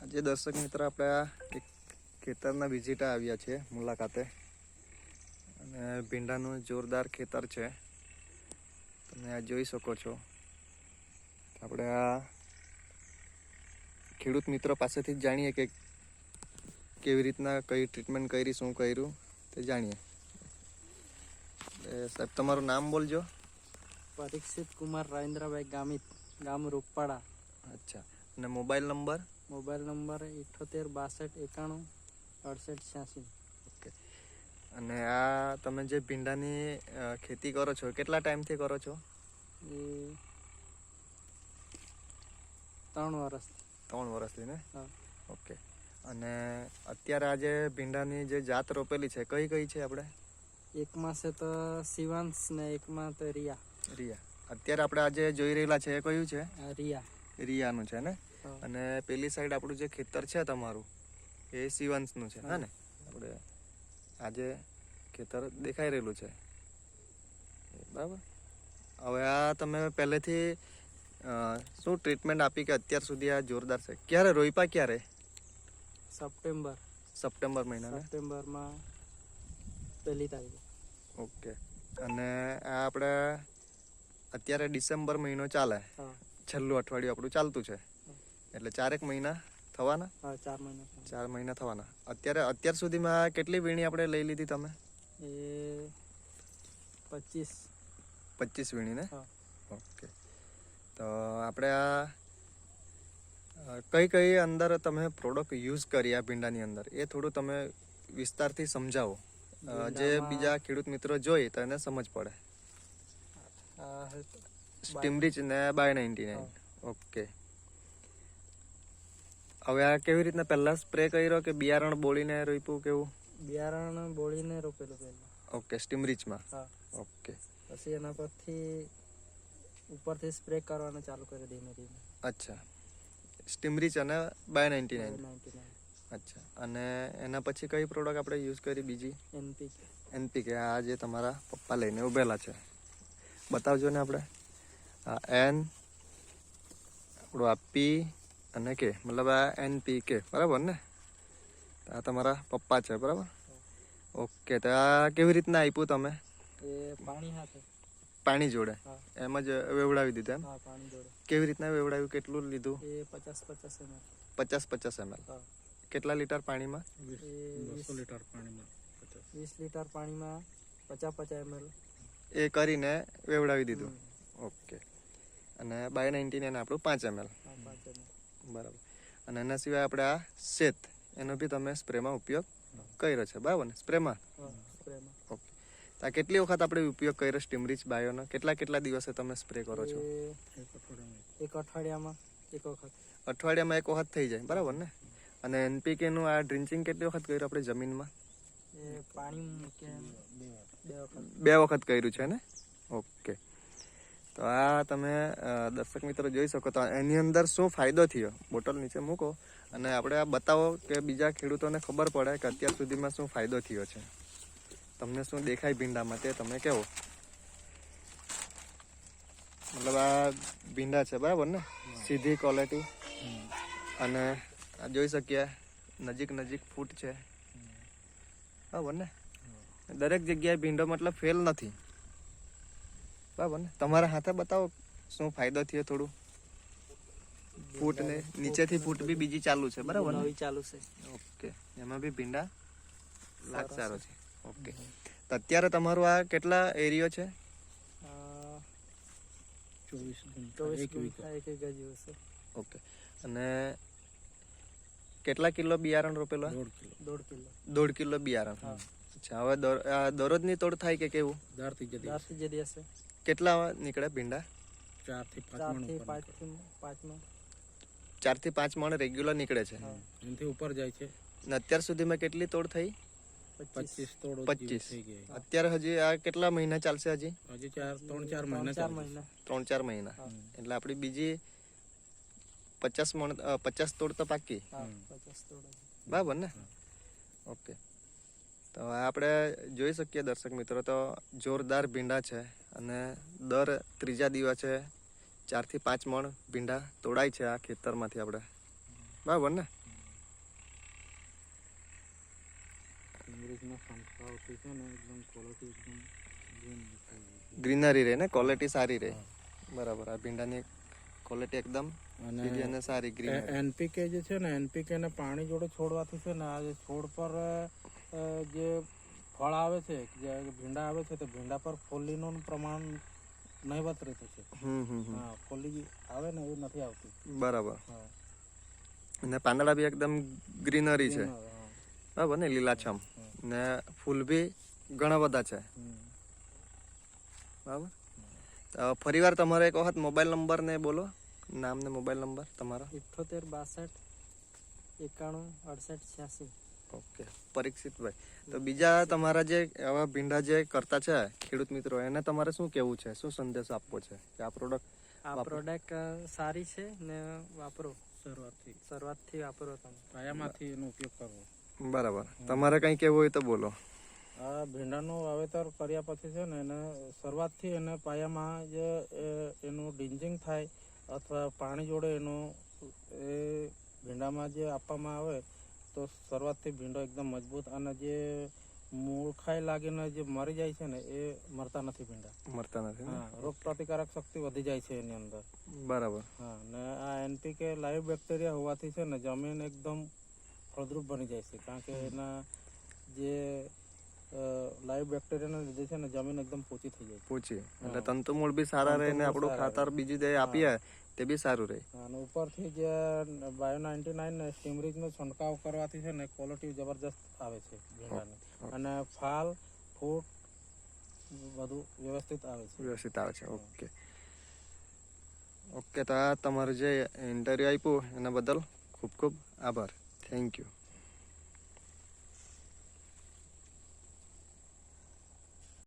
આજે દર્શક મિત્ર આપણે આ એક ખેતરના વિઝિટ આવ્યા છે મુલાકાતે અને ભીંડાનું જોરદાર ખેતર છે. તમે આ જોઈ શકો છો. આપણે આ ખેડૂત મિત્રો પાસેથી જ જાણીએ કે કેવી રીતના કઈ ટ્રીટમેન્ટ કરી, શું કર્યું તે જાણીએ. સાહેબ તમારું નામ બોલજો. પરીક્ષિત કુમાર રાजेंद्रભાઈ ગામિત, ગામ રૂપાડા. અચ્છા, અને mobile number? Mobile number 78 62 91 68 86. Okay. અને આ તમે જે ભીંડાની ખેતી કરો છો કેટલા ટાઈમથી કરો છો? એ 3 વર્ષ. 3 વર્ષથી ને? હા. ઓકે. અને અત્યારે આજે ભીંડાની જે જાત રોપેલી છે કઈ કઈ છે આપણે? એકમાં છે તો શિવાંશ ને એકમાં તો રિયા. રિયા. અત્યારે આપણે આજે જોઈ રહેલા છે એ કયું છે? રિયા. રિયાનું છે ને? હા. અને પેલી સાઈડ આપણું જે ખેતર છે તમારું એ શિવાંશનું છે, હા ને? આપણે આજે ખેતર દેખાઈ રહેલું છે, બરાબર. હવે આ તમે પહેલેથી શું ટ્રીટમેન્ટ આપી કે અત્યાર સુધી આ જોરદાર છે? ક્યારે રોઈપા? ક્યારે? સપ્ટેમ્બર મહિના. સપ્ટેમ્બરમાં 1 તારીખે. ઓકે. અને આ આપણે અત્યારે ડિસેમ્બર મહિનો ચાલે, છેલ્લું અઠવાડિયું આપણું ચાલતું છે, એટલે 4 મહિના થવાના. 4 મહિના થવાના. અત્યાર સુધીમાં કેટલી વીણી આપણે લઈ લીધી તમે? એ 25 વીણી ને? હા. ઓકે. તો આપણે આ કઈ કઈ અંદર તમે પ્રોડક્ટ યુઝ કરી આ ભીંડાની અંદર એ થોડું તમે વિસ્તારથી સમજાવો, જે બીજા ખેડૂત મિત્રો જોઈ તો એને સમજ પડે. સ્ટીમરીચ ને બાય 99. ઓકે. હવે આ કેવી રીતના પહેલા સ્પ્રે કર્યો કે બિયારણ બોળીને રોપ્યું, કેવું? બિયારણ બોળીને રોપેલું પહેલા. ઓકે, સ્ટીમરીચમાં. હા. ઓકે. પછી એના ઉપરથી સ્પ્રે કરવાનું ચાલુ કરી ધીમે ધીમે. અચ્છા, સ્ટીમરીચ અને બાય 99. 99. અચ્છા. અને એના પછી કઈ પ્રોડક્ટ આપણે યુઝ કરી બીજી? એનપીકે. આ જે તમારા પપ્પા લઈને ઉભેલા છે, બતાવજો ને આપણે. આ એન, આપણું આ પી અને કે, મતલબ આ એનપીકે, બરાબર ને? આ તમારા પપ્પા છે, બરાબર? ઓકે. તો આ કેવી રીતના આપ્યું તમે? એ પાણી સાથે. પાણી જોડે એમ જ વેવડાવી દીધું એમ? હા, પાણી જોડે. કેવી રીતના વેવડાવ્યું? કેટલું લીધું? એ 50 ml. 50 ml. કેટલા લીટર પાણીમાં? 20 લીટર પાણીમાં 20 લીટર પાણીમાં 50 ml એ કરીને વેવડાવી દીધું. ઓકે. અને બાય 99 આપણું 5 ml. બરાબર. અને એના સિવાય આપણે આ શેત, એનો બી તમે સ્પ્રેમાં ઉપયોગ કર્યો છે, બરાબર ને? સ્પ્રેમાં. ઓકે. તો આ કેટલી વખત આપણે ઉપયોગ કર્યો સ્ટીમરીચ બાયોનો? કેટલા દિવસે તમે સ્પ્રે કરો છો? એક અઠવાડિયામાં એક વખત. અઠવાડિયામાં એક વખત થઈ જાય, બરાબર ને? અને એનપીકે નું આ ડ્રિન્ચિંગ કેટલી વખત કર્યું આપણે જમીનમાં? બે વખત કર્યું છે ને? ઓકે. તો આ તમે દર્શક મિત્રો જોઈ શકો. તો એની અંદર શું ફાયદો થયો? બોટલ નીચે મૂકો અને આપણે આ બતાવો કે બીજા ખેડૂતોને ખબર પડે કે અત્યાર સુધીમાં શું ફાયદો થયો છે. તમને શું દેખાય ભીંડામાં તે તમે કહો. મતલબ આ ભીંડા છે, બરાબર ને? સીધી ક્વોલિટી. અને આ જોઈ શકીએ નજીક ફૂટ છે, બરાબર ને? દરેક જગ્યાએ ભીંડો મતલબ ફેલ નથી, બરાબર ને? તમારા હાથે બતાવો શું ફાયદો થયો થોડું. ફૂટ ને નીચેથી ફૂટ બી બીજી ચાલુ છે, બરાબર ને? ચાલુ છે. ઓકે. એમાં બી ભીંડા લાગ સારો છે. ઓકે. તો અત્યારે તમારું આ કેટલા એરિયો છે? 24 ઓકે. અને કેટલા કિલો બિયારણ રોપેલો? 1.5 કિલો બિયારણ. અચ્છા. હવે દરરોજની તોડ થાય કે કેવું? કેટલા નીકળે ભીંડા? 4 થી 5 મણ રેગ્યુલર નીકળે છે. એનાથી ઉપર જાય છે. અત્યાર સુધીમાં કેટલી તોડ થઈ? 25. અત્યારે હજી આ કેટલા મહિના ચાલશે? હજી 3-4 મહિના. એટલે આપણી બીજી 50 તોડ તો પાકી, બરાબર ને? ઓકે. તો આપણે જોઈ શકીએ દર્શક મિત્રો, તો જોરદાર ભીંડા છે અને દર ત્રીજા દિવસે 4 થી 5 મણ ભીંડા તોડાય છે આ ખેતરમાંથી આપણે, બરાબર ને? છંટકાવથી છે ને એકદમ ક્વોલિટી એકદમ ગ્રીનરી રહે ને, ક્વોલિટી સારી રહે. બરાબર. આ ભીંડાની ક્વોલિટી એકદમ સીધી અને સારી ગ્રીન. એનપીકે જે છે ને, એનપીકે ને પાણી જોડે છોડવાથી છે ને, આ જે છોડ પર જે ફળ આવે છે, જે ભીંડા આવે છે, તે ભીંડા પર ફોલ્લીનું પ્રમાણ નહીવત રહેતું છે. હા, ફોલ્લી આવે ને એ નથી આવતી. બરાબર. હા. અને પાંદડા બી એકદમ ગ્રીનરી છે, હા. બરાબર ને, લીલાછમ. ને ફૂલ બી ઘણા બધા છે, બરાબર. ફરી વાર તમારો એક વખત મોબાઈલ નંબર ને બોલો, નામ ને મોબાઈલ નંબર તમારો. 78 62 91 68 86. ઓકે, પરીક્ષિતભાઈ. તો બીજા તમારા જે આવા ભીંડા જે કરતા છે ખેડૂત મિત્રો, એને તમારે શું કેવું છે, શું સંદેશ આપવો છે કે આ પ્રોડક્ટ સારી છે ને વાપરો. શરૂઆતથી વાપરો તમે. પાયામાંથી એનો ઉપયોગ કરવો. બરાબર. તમારે કંઈ કેવું હોય તો બોલો. આ ભીંડાનું વાવેતર કર્યા પછી છે ને, એને શરૂઆતથી એને પાયામાં જે એનું ડિંજિંગ થાય અથવા પાણી જોડે એનું એ ભીંડામાં જે આપવામાં આવે તો શરૂઆતથી ભીંડો એકદમ મજબૂત, અને જે મૂળખાઈ લાગીને જે મરી જાય છે ને એ મરતા નથી ભીંડા. મરતા નથી. હા, રોગ પ્રતિકારક શક્તિ વધી જાય છે એની અંદર. બરાબર. હા, ને આ એનપીકે લાઈવ બેક્ટેરિયા હોવાથી છે ને જમીન એકદમ ફળદ્રુપ બની જાય છે, કારણ કે એના જે લાઈવ બેક્ટેરિયાના લીધે છે ને જમીન એકદમ પોચી થઈ જાય. પોચી એટલે તંતુમૂળ બી સારા રહે ને આપણું ખાતર બીજું જે આપીએ તે બી સારું રહે. અને ઉપરથી જે બાયો 99 ને સ્ટીમરીજનો છંટકાવ કરવાથી છે ને ક્વોલિટી જબરજસ્ત આવે છે ભીંડાની, અને ફાલ ફૂટ બધું વ્યવસ્થિત આવે છે. ઓકે. ઓકે, તો આ તમારું જે ઇન્ટરવ્યુ આપ્યું એના બદલ ખૂબ ખૂબ આભાર. Thank you.